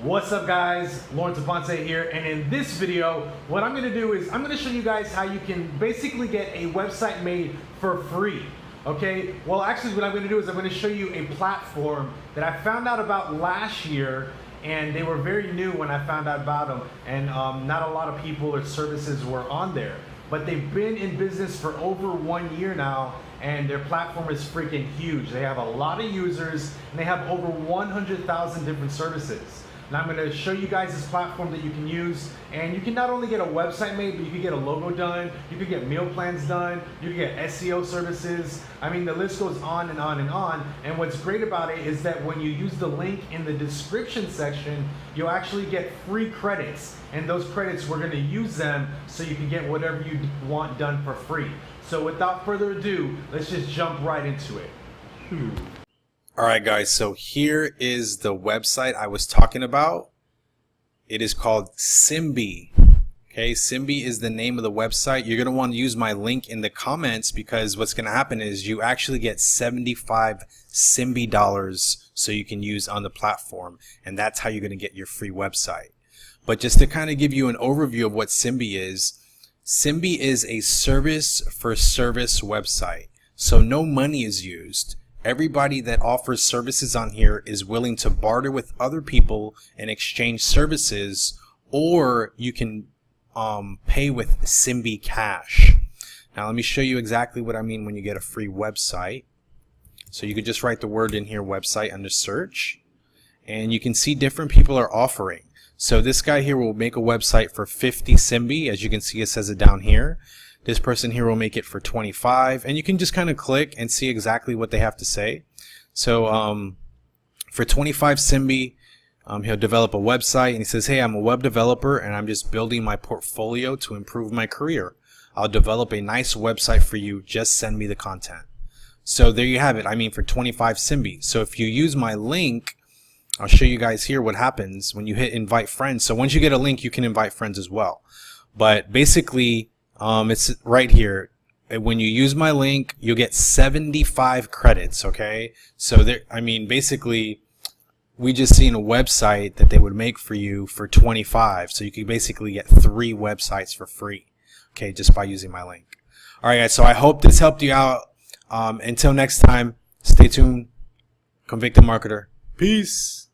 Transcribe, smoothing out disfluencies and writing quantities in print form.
What's up guys, Lawrence Aponte here, and in this video what I'm going to do is I'm going to show you guys how you can basically get a website made for free. Okay, well actually what I'm going to do is I'm going to show you a platform that I found out about last year, and they were very new when I found out about them, and not a lot of people or services were on there, but they've been in business for over 1 year now, and their platform is freaking huge. They have a lot of users and they have over 100,000 different services. And I'm going to show you guys this platform that you can use, and you can not only get a website made, but you can get a logo done, you can get meal plans done, you can get SEO services. I mean, the list goes on and on and on. And what's great about it is that when you use the link in the description section, you'll actually get free credits, and those credits, we're going to use them so you can get whatever you want done for free. So without further ado, let's just jump right into it. Alright guys, so here is the website I was talking about. It is called Simbi. Okay, Simbi is the name of the website. You're going to want to use my link in the comments, because what's going to happen is you actually get 75 Simbi dollars so you can use on the platform, and that's how you're going to get your free website. But just to kind of give you an overview of what Simbi is a service for service website. So no money is used. Everybody that offers services on here is willing to barter with other people and exchange services, or you can pay with Simbi Cash. Now let me show you exactly what I mean when you get a free website. So you could just write the word in here, website, under search, and you can see different people are offering. So this guy here will make a website for 50 Simbi. As you can see, it says it down here. This person here will make it for 25, and you can just kind of click and see exactly what they have to say. So for 25 Simbi, he'll develop a website, and he says, hey, I'm a web developer and I'm just building my portfolio to improve my career. I'll develop a nice website for you. Just send me the content. So there you have it. I mean, for 25 Simbi. So if you use my link, I'll show you guys here what happens when you hit invite friends. So once you get a link, you can invite friends as well. But basically, it's right here. When you use my link, you'll get 75 credits. Okay, so there, I mean, basically, we just seen a website that they would make for you for 25, so you could basically get 3 websites for free. Okay, just by using my link. All right, guys. So I hope this helped you out. Until next time, stay tuned. Convicted Marketer. Peace.